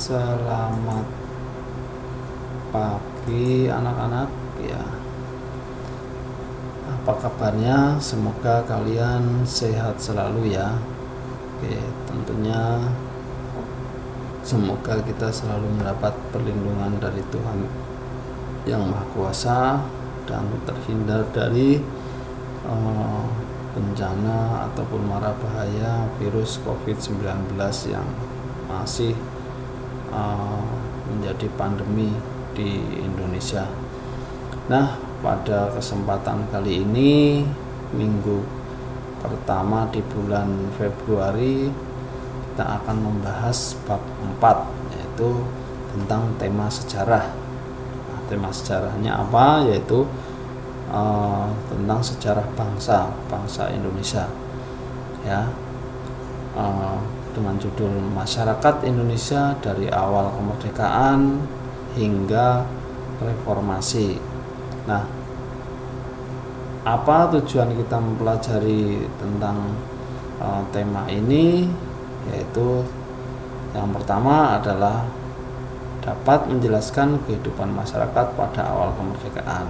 Selamat pagi anak-anak ya. Apa kabarnya? Semoga kalian sehat selalu ya. Oke, tentunya semoga kita selalu mendapat perlindungan dari Tuhan yang Maha Kuasa dan terhindar dari bencana ataupun mara bahaya virus COVID-19 yang masih menjadi pandemi di Indonesia. Nah, pada kesempatan kali ini, minggu pertama di bulan Februari, kita akan membahas bab 4, yaitu tentang tema sejarah. Nah, tema sejarahnya apa? Yaitu tentang sejarah bangsa Indonesia ya, dengan judul Masyarakat Indonesia dari awal kemerdekaan hingga reformasi. Nah, apa tujuan kita mempelajari tentang tema ini? Yaitu yang pertama adalah dapat menjelaskan kehidupan masyarakat pada awal kemerdekaan.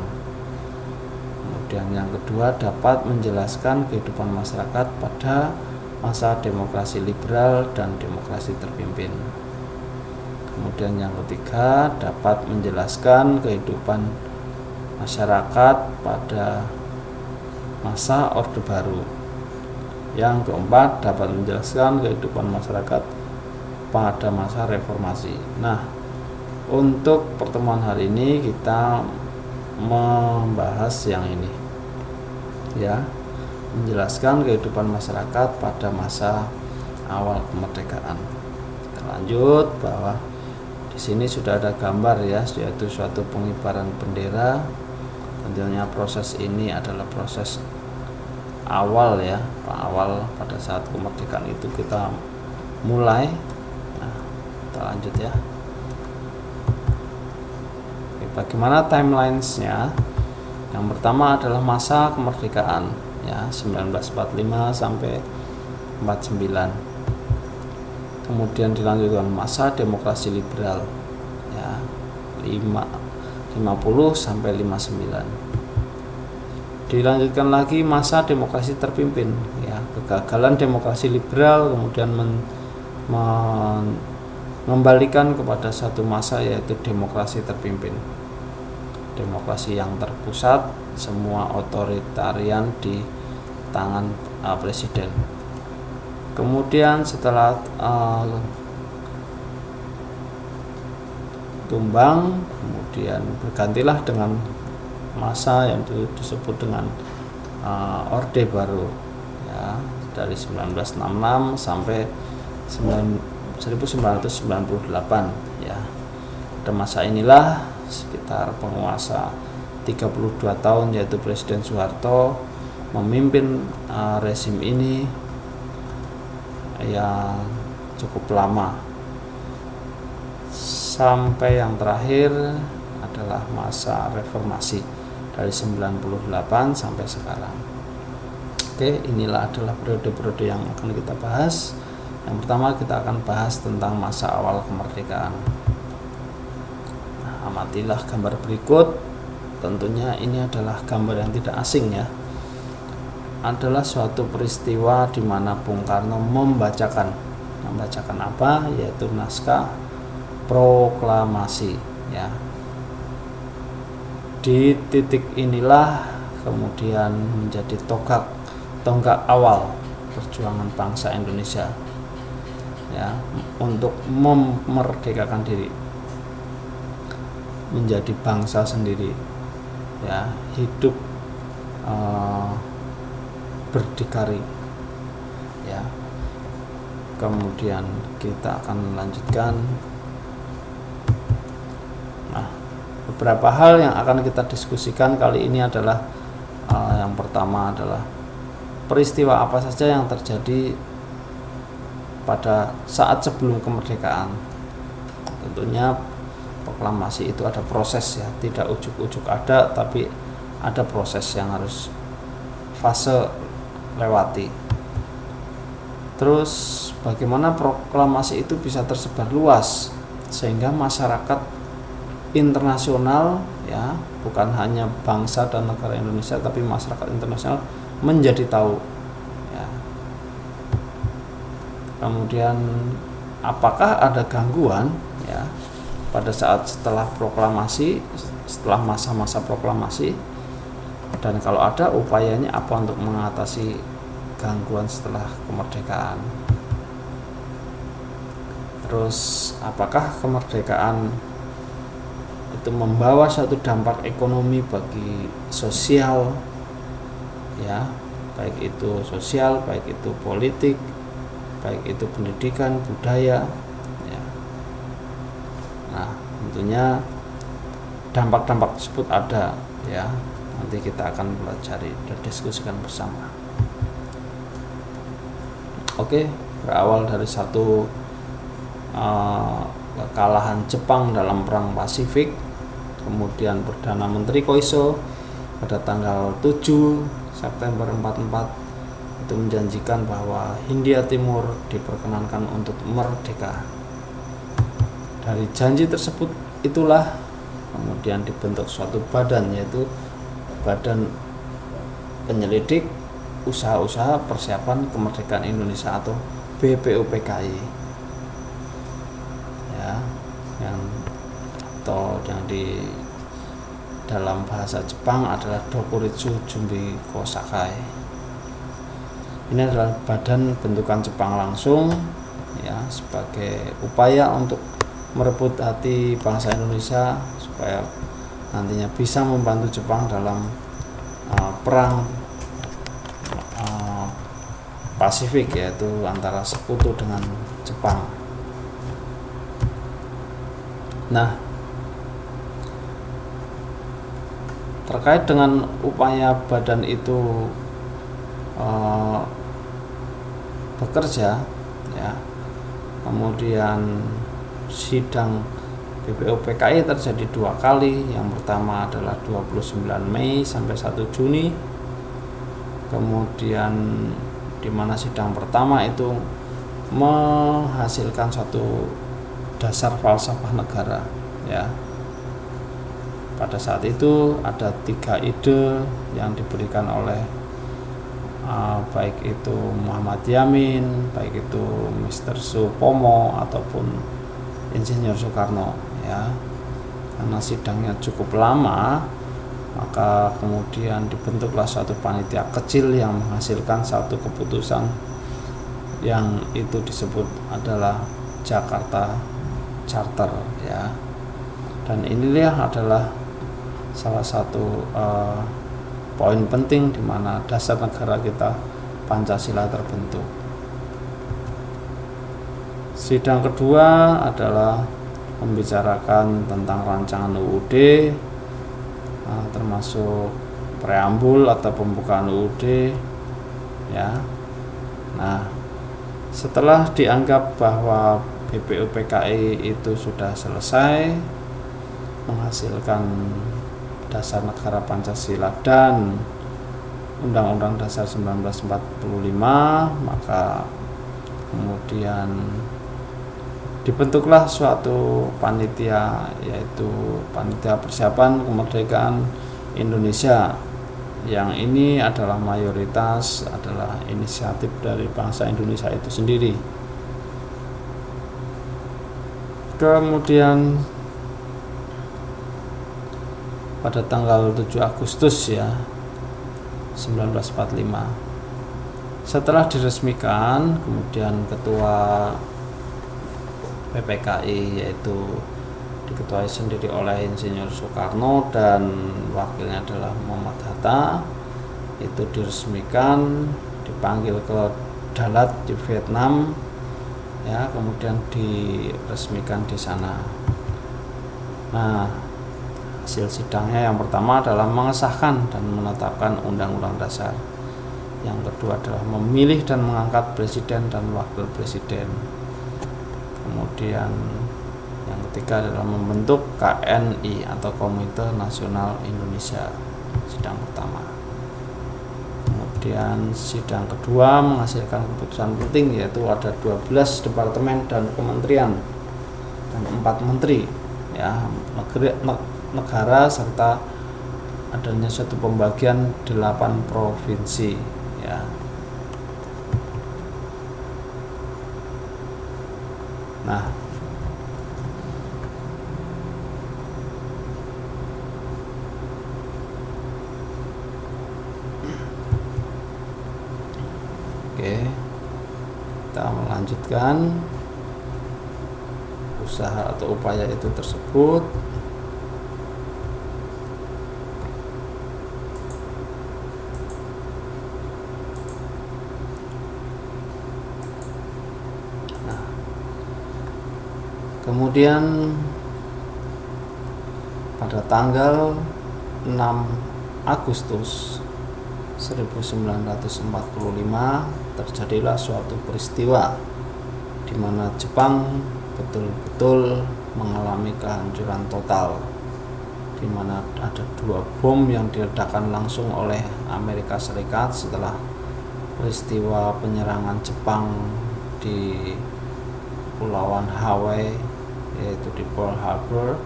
Kemudian yang kedua, dapat menjelaskan kehidupan masyarakat pada masa demokrasi liberal dan demokrasi terpimpin. Kemudian yang ketiga, dapat menjelaskan kehidupan masyarakat pada masa Orde Baru. Yang keempat, dapat menjelaskan kehidupan masyarakat pada masa reformasi. Nah, untuk pertemuan hari ini kita membahas yang ini ya, menjelaskan kehidupan masyarakat pada masa awal kemerdekaan. Kita lanjut bahwa di sini sudah ada gambar ya, yaitu suatu pengibaran bendera. Tentunya proses ini adalah proses awal ya, awal pada saat kemerdekaan itu kita mulai. Nah, kita lanjut ya. Oke, bagaimana timelines-nya? Yang pertama adalah masa kemerdekaan ya, 1945 sampai 49. Kemudian dilanjutkan masa demokrasi liberal ya, 50 sampai 59. Dilanjutkan lagi masa demokrasi terpimpin ya, kegagalan demokrasi liberal kemudian mengembalikan kepada satu masa, yaitu demokrasi terpimpin. Demokrasi yang terpusat, semua otoritarian di tangan presiden. Kemudian setelah tumbang, kemudian bergantilah dengan masa yang disebut dengan Orde Baru ya, dari 1966 sampai 1998 ya. Pada masa inilah sekitar penguasa 32 tahun, yaitu Presiden Soeharto, memimpin rezim ini yang cukup lama, sampai yang terakhir adalah masa reformasi dari 98 sampai sekarang. Oke, inilah adalah periode-periode yang akan kita bahas. Yang pertama kita akan bahas tentang masa awal kemerdekaan. Nah, amatilah gambar berikut. Tentunya ini adalah gambar yang tidak asing ya. Adalah suatu peristiwa di mana Bung Karno membacakan apa? Yaitu naskah proklamasi ya. Di titik inilah kemudian menjadi tonggak awal perjuangan bangsa Indonesia ya, untuk memerdekakan diri, menjadi bangsa sendiri ya, hidup berdikari ya. Kemudian kita akan melanjutkan. Nah, beberapa hal yang akan kita diskusikan kali ini adalah yang pertama adalah peristiwa apa saja yang terjadi pada saat sebelum kemerdekaan. Tentunya proklamasi itu ada proses ya, tidak ujuk-ujuk ada, tapi ada proses yang harus fase lewati. Terus bagaimana proklamasi itu bisa tersebar luas sehingga masyarakat internasional, ya, bukan hanya bangsa dan negara Indonesia tapi masyarakat internasional menjadi tahu, ya. Kemudian apakah ada gangguan, ya, pada saat setelah proklamasi, setelah masa-masa proklamasi, dan kalau ada upayanya apa untuk mengatasi gangguan setelah kemerdekaan. Terus apakah kemerdekaan itu membawa suatu dampak ekonomi bagi sosial, ya, baik itu sosial, baik itu politik, baik itu pendidikan, budaya, ya. Nah, tentunya dampak-dampak tersebut ada, ya. Nanti kita akan pelajari dan diskusikan bersama. Oke, berawal dari satu kekalahan Jepang dalam Perang Pasifik, kemudian Perdana Menteri Koiso pada tanggal 7 September 1944 itu menjanjikan bahwa Hindia Timur diperkenankan untuk merdeka. Dari janji tersebut itulah kemudian dibentuk suatu badan, yaitu Badan Penyelidik Usaha-usaha Persiapan Kemerdekaan Indonesia atau BPUPKI. Yang di dalam bahasa Jepang adalah Dokuritsu Jumbi Kosakai. Ini adalah badan bentukan Jepang langsung, ya, sebagai upaya untuk merebut hati bangsa Indonesia supaya nantinya bisa membantu Jepang dalam perang Pasifik, yaitu antara sekutu dengan Jepang. Nah, terkait dengan upaya badan itu bekerja, ya, kemudian sidang BPUPKI terjadi 2 kali. Yang pertama adalah 29 Mei sampai 1 Juni. Kemudian di mana sidang pertama itu menghasilkan suatu dasar falsafah negara, ya. Pada saat itu ada 3 ide yang diberikan oleh baik itu Muhammad Yamin, baik itu Mr. Supomo ataupun Insinyur Soekarno, ya. Karena sidangnya cukup lama, maka kemudian dibentuklah suatu panitia kecil yang menghasilkan satu keputusan yang itu disebut adalah Jakarta Charter, ya. Dan inilah adalah salah satu poin penting di mana dasar negara kita Pancasila terbentuk. Sidang kedua adalah membicarakan tentang rancangan UUD, termasuk preambul atau pembukaan UUD, ya. Nah, setelah dianggap bahwa BPUPKI itu sudah selesai menghasilkan dasar negara Pancasila dan Undang-Undang Dasar 1945, maka kemudian dibentuklah suatu panitia, yaitu Panitia Persiapan Kemerdekaan Indonesia, yang ini adalah mayoritas adalah inisiatif dari bangsa Indonesia itu sendiri. Kemudian pada tanggal 7 Agustus, ya, 1945, setelah diresmikan, kemudian ketua PPKI yaitu diketuai sendiri oleh Insinyur Soekarno dan wakilnya adalah Muhammad Hatta, itu diresmikan, dipanggil ke Dalat di Vietnam, ya, kemudian diresmikan di sana. Nah, hasil sidangnya yang pertama adalah mengesahkan dan menetapkan Undang-Undang Dasar. Yang kedua adalah memilih dan mengangkat presiden dan wakil presiden. Kemudian yang ketiga adalah membentuk KNI atau Komite Nasional Indonesia, sidang pertama. Kemudian sidang kedua menghasilkan keputusan penting, yaitu ada 12 departemen dan kementerian dan 4 menteri, ya, negara serta adanya suatu pembagian 8 provinsi, ya. Nah, oke, kita melanjutkan usaha atau upaya itu tersebut. Nah, kemudian pada tanggal 6 Agustus 1945 terjadilah suatu peristiwa di mana Jepang betul-betul mengalami kehancuran total, di mana ada 2 bom yang diledakkan langsung oleh Amerika Serikat setelah peristiwa penyerangan Jepang di Kepulauan Hawaii, yaitu di Pearl Harbor,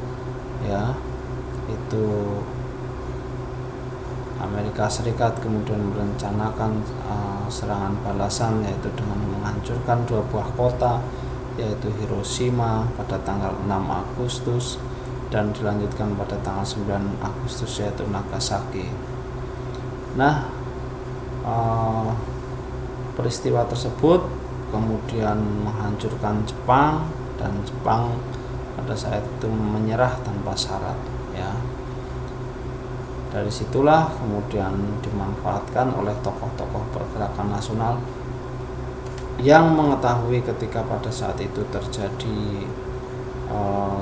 ya. Itu Amerika Serikat kemudian merencanakan serangan balasan, yaitu dengan menghancurkan 2 buah kota, yaitu Hiroshima pada tanggal 6 Agustus dan dilanjutkan pada tanggal 9 Agustus yaitu Nagasaki. Nah, peristiwa tersebut kemudian menghancurkan Jepang, dan Jepang pada saat itu menyerah tanpa syarat, ya. Dari situlah kemudian dimanfaatkan oleh tokoh-tokoh pergerakan nasional yang mengetahui ketika pada saat itu terjadi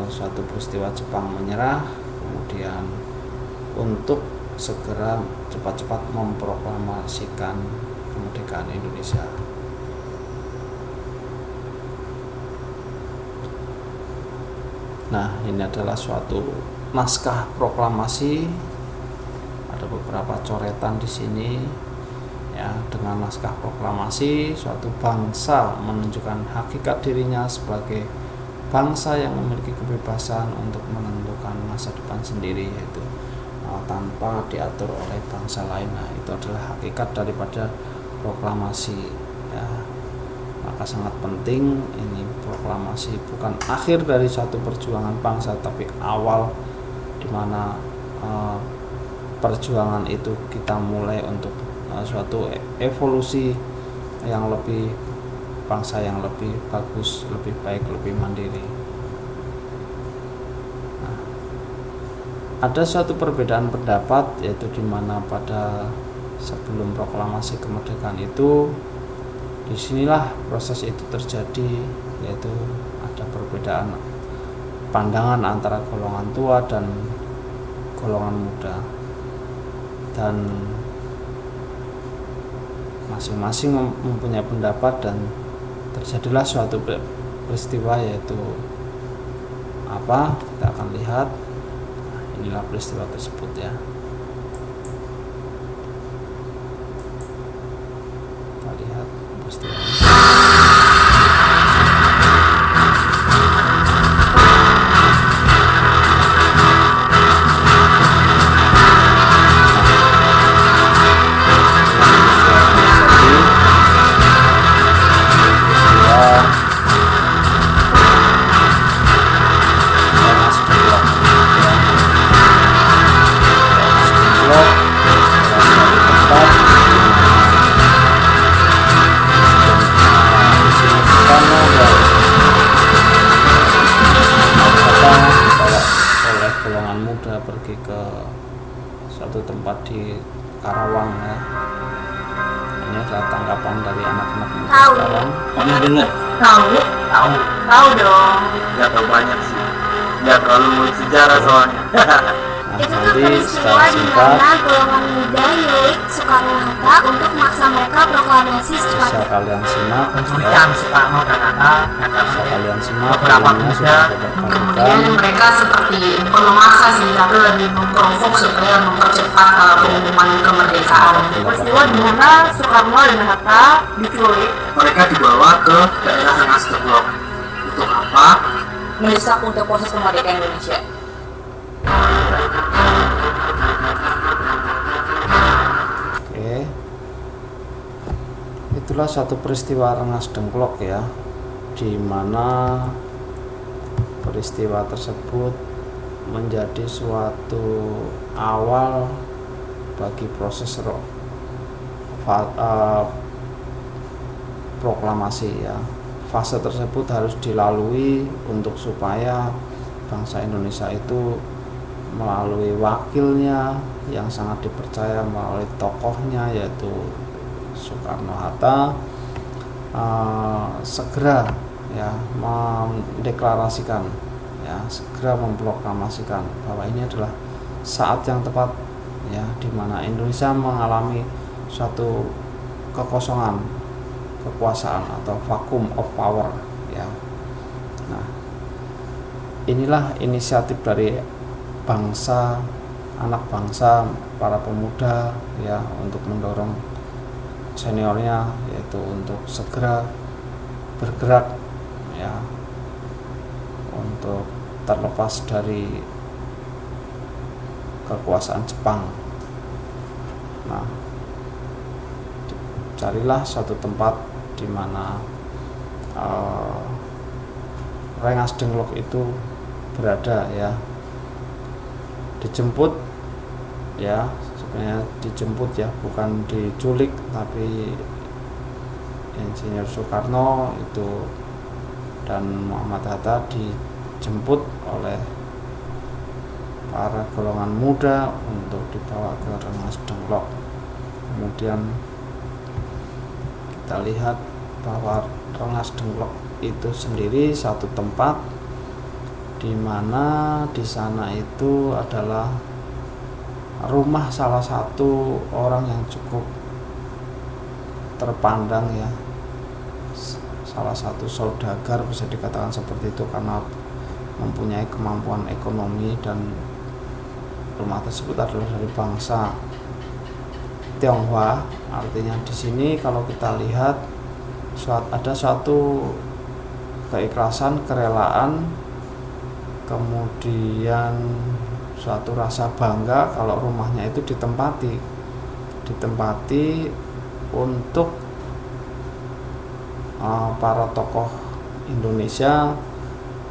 suatu peristiwa Jepang menyerah, kemudian untuk segera cepat-cepat memproklamasikan kemerdekaan Indonesia. Nah, ini adalah suatu naskah proklamasi. Ada beberapa coretan di sini, ya. Dengan naskah proklamasi, suatu bangsa menunjukkan hakikat dirinya sebagai bangsa yang memiliki kebebasan untuk menentukan masa depan sendiri, yaitu tanpa diatur oleh bangsa lain. Nah, itu adalah hakikat daripada proklamasi, ya. Maka sangat penting ini proklamasi bukan akhir dari suatu perjuangan bangsa, tapi awal di mana perjuangan itu kita mulai untuk suatu evolusi yang lebih, bangsa yang lebih bagus, lebih baik, lebih mandiri. Nah, ada suatu perbedaan pendapat, yaitu di mana pada sebelum proklamasi kemerdekaan itu, disinilah proses itu terjadi, yaitu ada perbedaan pandangan antara golongan tua dan golongan muda, dan masing-masing mempunyai pendapat, dan terjadilah suatu peristiwa, yaitu apa, kita akan lihat. Inilah peristiwa tersebut, ya. Kita lihat peristiwa ini. Pergi ke suatu tempat di Karawang, ya. Ini adalah tanggapan dari anak-anak muda sekarang. Pernah dengar? Tahu dong. Gak tau banyak sih. Gak terlalu sejarah soalnya. Nah, Itu tuh nanti peristiwa secara di singkat mana golongan muda nyulik Soekarno-Hatta untuk memaksa mereka proklamasi bisa secepatnya. kalian simak, Penculikan Soekarno dan Hatta. bisa kalian simak, Beberapa filmnya sudah muda. dapat Kemudian bagikan. mereka seperti memaksa sih, tapi lebih memprovok supaya mempercepat pengumuman kemerdekaan. Peristiwa di mana Soekarno dan Hatta diculik. Mereka dibawa ke daerah Rengas Dengklok. Untuk apa? mendesak untuk proses kemerdekaan Indonesia? Oke, itulah suatu peristiwa Rengas Dengklok ya, di mana peristiwa tersebut menjadi suatu awal bagi proses proklamasi ya. Fase tersebut harus dilalui untuk supaya bangsa Indonesia itu melalui wakilnya yang sangat dipercaya, melalui tokohnya yaitu Soekarno-Hatta, segera ya mendeklarasikan ya, segera memproklamasikan bahwa ini adalah saat yang tepat ya, di mana Indonesia mengalami suatu kekosongan kekuasaan atau vacuum of power ya. Nah, inilah inisiatif dari bangsa, anak bangsa, para pemuda ya, untuk mendorong seniornya yaitu untuk segera bergerak ya, untuk terlepas dari kekuasaan Jepang. Nah, carilah suatu tempat di mana Rengas Dengklok itu berada ya, dijemput ya, sebenarnya dijemput ya, bukan diculik, tapi Insinyur Soekarno itu dan Muhammad Hatta dijemput oleh para golongan muda untuk dibawa ke Rengas Dengklok. Kemudian kita lihat bahwa Rengas Dengklok itu sendiri satu tempat di mana di sana itu adalah rumah salah satu orang yang cukup terpandang ya, salah satu saudagar bisa dikatakan seperti itu, karena mempunyai kemampuan ekonomi, dan rumah tersebut adalah dari bangsa Tionghoa. Artinya di sini kalau kita lihat ada suatu keikhlasan, kerelaan, kemudian suatu rasa bangga kalau rumahnya itu ditempati untuk para tokoh Indonesia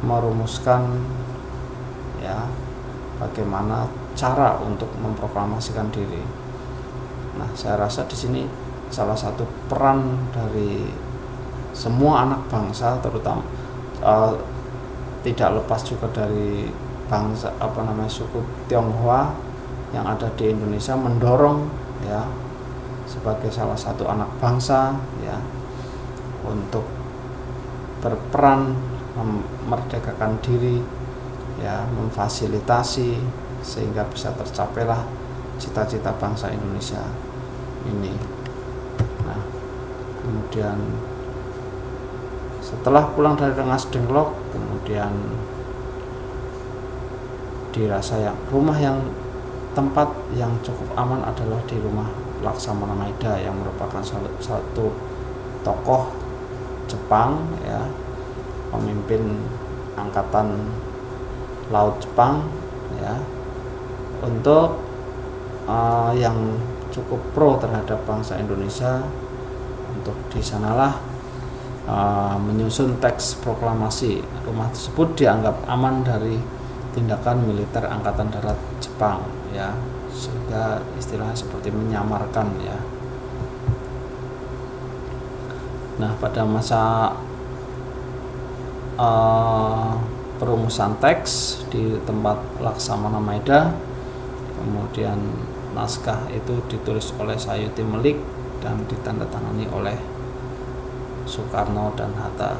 merumuskan ya bagaimana cara untuk memproklamasikan diri. Nah, saya rasa di sini salah satu peran dari semua anak bangsa, terutama tidak lepas juga dari bangsa suku Tionghoa yang ada di Indonesia, mendorong ya sebagai salah satu anak bangsa ya untuk berperan memerdekakan diri ya, memfasilitasi sehingga bisa tercapailah cita-cita bangsa Indonesia ini. Nah, kemudian setelah pulang dari Rengas Dengklok, kemudian dirasa tempat yang cukup aman adalah di rumah Laksamana Maeda yang merupakan satu tokoh Jepang ya, pemimpin angkatan laut Jepang ya, untuk yang cukup pro terhadap bangsa Indonesia. Untuk di sanalah menyusun teks proklamasi. Rumah tersebut dianggap aman dari tindakan militer angkatan darat Jepang ya, sehingga istilahnya seperti menyamarkan ya. Nah, pada masa perumusan teks di tempat Laksamana Maeda, kemudian naskah itu ditulis oleh Sayuti Melik dan ditandatangani oleh Soekarno dan Hatta.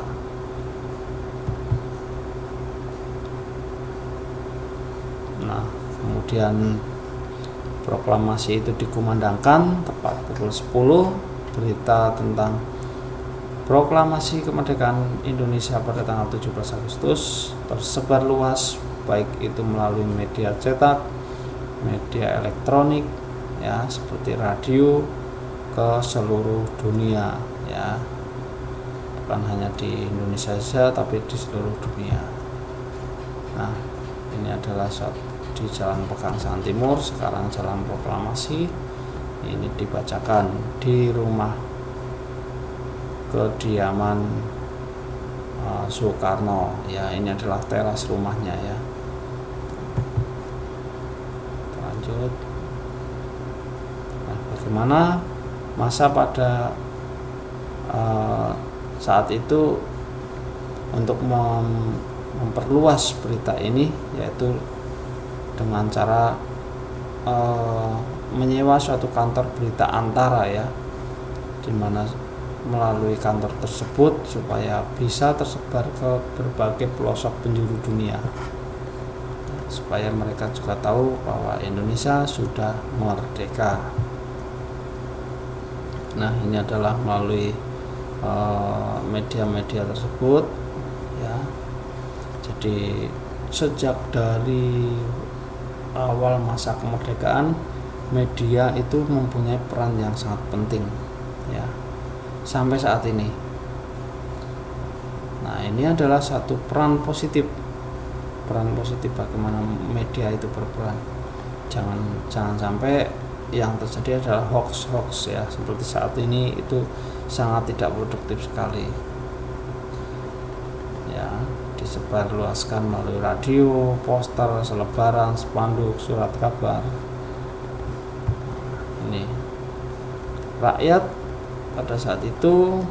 Nah, kemudian proklamasi itu dikumandangkan tepat pukul 10. Berita tentang proklamasi kemerdekaan Indonesia pada tanggal 17 Agustus tersebar luas, baik itu melalui media cetak, media elektronik ya, seperti radio, ke seluruh dunia ya, bukan hanya di Indonesia saja tapi di seluruh dunia. Nah, ini adalah di Jalan Pegangsaan Timur, sekarang Jalan Proklamasi. Ini dibacakan di rumah kediaman Soekarno ya. Ini adalah teras rumahnya ya. Lanjut. Nah, bagaimana masa pada saat itu untuk memperluas berita ini, yaitu dengan cara menyewa suatu kantor berita antara ya, di mana melalui kantor tersebut supaya bisa tersebar ke berbagai pelosok penjuru dunia, supaya mereka juga tahu bahwa Indonesia sudah merdeka. Nah, ini adalah melalui media-media tersebut ya. Jadi sejak dari awal masa kemerdekaan, media itu mempunyai peran yang sangat penting ya, sampai saat ini. Nah, ini adalah satu peran positif bagaimana media itu berperan. Jangan sampai yang terjadi adalah hoax ya, seperti saat ini itu sangat tidak produktif sekali ya, disebarluaskan melalui radio, poster, selebaran, spanduk, surat kabar. Ini rakyat pada saat itu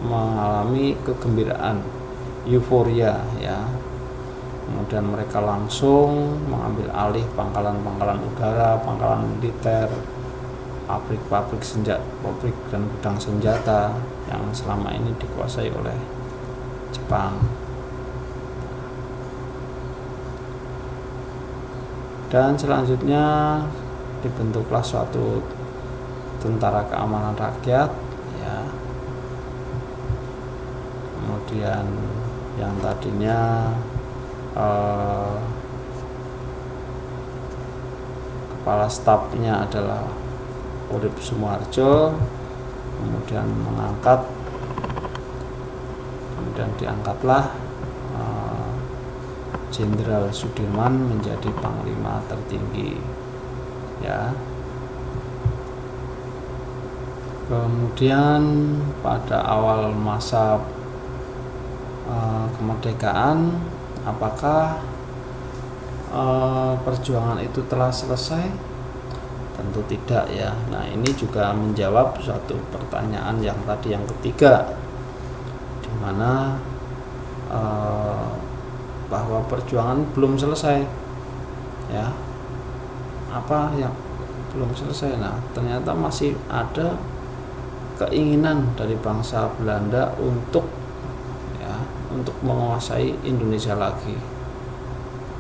mengalami kegembiraan, euforia ya. Kemudian mereka langsung mengambil alih pangkalan-pangkalan udara, pangkalan militer, pabrik dan gudang senjata yang selama ini dikuasai oleh Jepang. Dan selanjutnya dibentuklah suatu tentara keamanan rakyat ya. Kemudian yang tadinya kepala stafnya adalah Urip Sumoharjo, kemudian diangkatlah Jenderal Sudirman menjadi panglima tertinggi ya. Kemudian pada awal masa kemerdekaan, apakah perjuangan itu telah selesai? Tentu tidak ya. Nah, ini juga menjawab suatu pertanyaan yang tadi, yang ketiga, di mana bahwa perjuangan belum selesai ya. Apa yang belum selesai? Nah, ternyata masih ada keinginan dari bangsa Belanda untuk menguasai Indonesia lagi.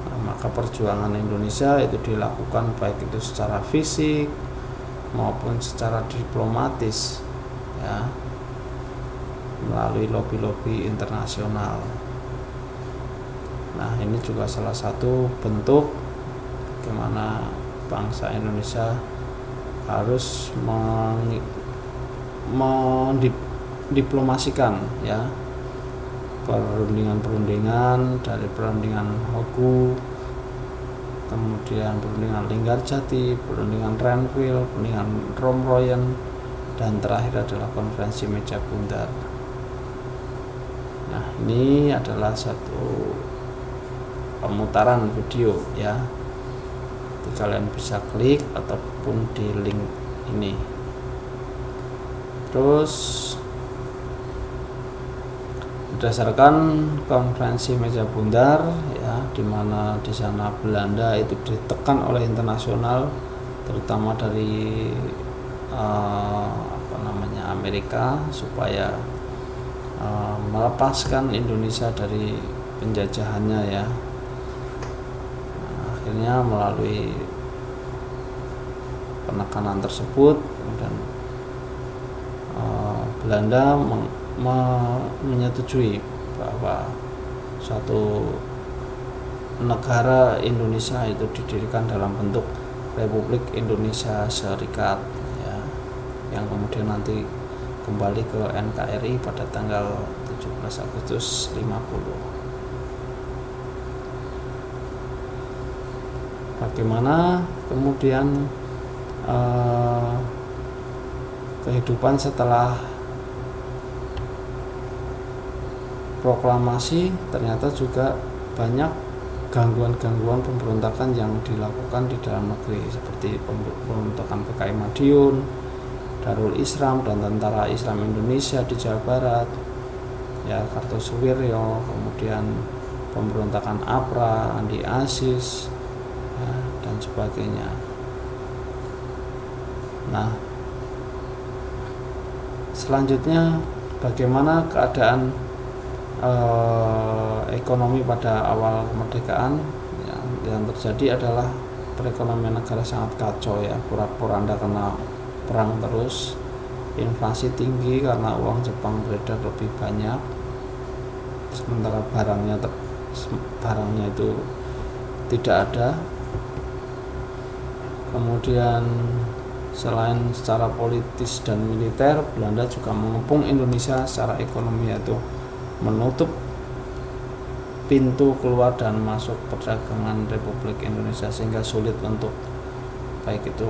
Nah, maka perjuangan Indonesia itu dilakukan baik itu secara fisik maupun secara diplomatis ya, melalui lobi-lobi internasional. Nah, ini juga salah satu bentuk bagaimana bangsa Indonesia harus mendiplomasikan ya, perundingan dari perundingan Hogu, kemudian perundingan Linggarjati, perundingan Renville, perundingan Romroyen, dan terakhir adalah konferensi Meja Bundar. Nah, ini adalah satu pemutaran video ya. Jadi kalian bisa klik ataupun di link ini. Terus berdasarkan konferensi Meja Bundar ya, di mana di sana Belanda itu ditekan oleh internasional, terutama dari Amerika, supaya melepaskan Indonesia dari penjajahannya ya. Nah, akhirnya melalui penekanan tersebut, kemudian Belanda menyetujui bahwa suatu negara Indonesia itu didirikan dalam bentuk Republik Indonesia Serikat ya, yang kemudian nanti kembali ke NKRI pada tanggal 17 Agustus 50. bagaimana kemudian kehidupan setelah proklamasi. Ternyata juga banyak gangguan-gangguan pemberontakan yang dilakukan di dalam negeri, seperti pemberontakan PKI Madiun, Darul Islam dan Tentara Islam Indonesia di Jawa Barat, ya, Kartosuwiryo, kemudian pemberontakan APRA, Andi Aziz, ya, dan sebagainya. Nah, selanjutnya bagaimana keadaan ekonomi pada awal kemerdekaan? Yang terjadi adalah perekonomian negara sangat kacau, ya, porak-poranda karena perang terus, inflasi tinggi karena uang Jepang beredar lebih banyak, sementara barangnya itu tidak ada. Kemudian selain secara politis dan militer, Belanda juga mengepung Indonesia secara ekonomi, yaitu menutup pintu keluar dan masuk perdagangan Republik Indonesia, sehingga sulit untuk baik itu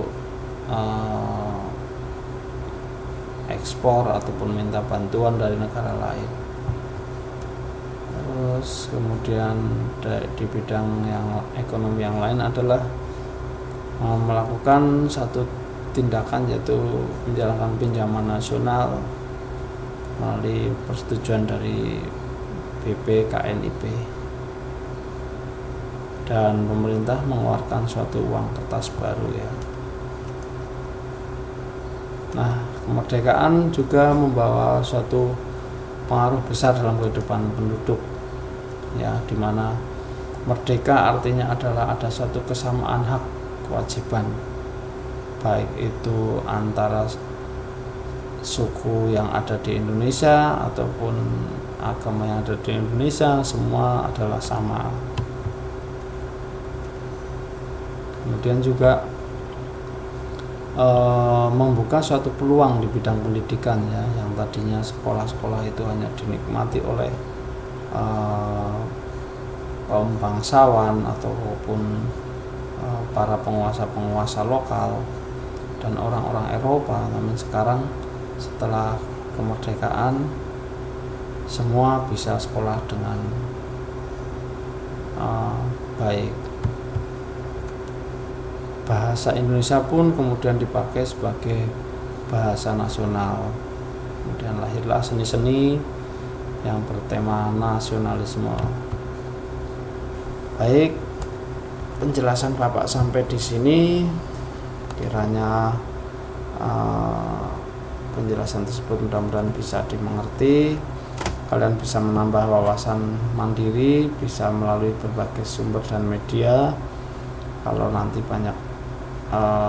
ekspor ataupun minta bantuan dari negara lain. Terus kemudian di bidang yang ekonomi yang lain adalah melakukan satu tindakan, yaitu menjalankan pinjaman nasional melalui persetujuan dari BPKNIP, dan pemerintah mengeluarkan suatu uang kertas baru, ya. Nah, kemerdekaan juga membawa suatu pengaruh besar dalam kehidupan penduduk, ya, dimana merdeka artinya adalah ada suatu kesamaan hak kewajiban, baik itu antara suku yang ada di Indonesia ataupun agama yang ada di Indonesia, semua adalah sama. Kemudian juga membuka suatu peluang di bidang pendidikan, ya, yang tadinya sekolah-sekolah itu hanya dinikmati oleh kaum bangsawan ataupun para penguasa-penguasa lokal dan orang-orang Eropa. Namun sekarang setelah kemerdekaan, semua bisa sekolah dengan baik. Bahasa Indonesia pun kemudian dipakai sebagai bahasa nasional. Kemudian lahirlah seni-seni yang bertema nasionalisme. Baik, penjelasan Bapak sampai di sini. Kiranya penjelasan tersebut mudah-mudahan bisa dimengerti. Kalian bisa menambah wawasan mandiri, bisa melalui berbagai sumber dan media. Kalau nanti banyak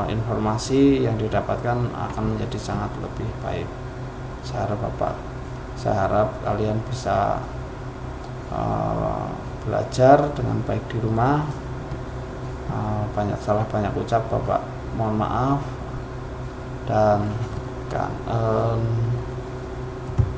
informasi yang didapatkan akan menjadi sangat lebih baik. Saya harap kalian bisa belajar dengan baik di rumah. Banyak salah banyak ucap Bapak mohon maaf, dan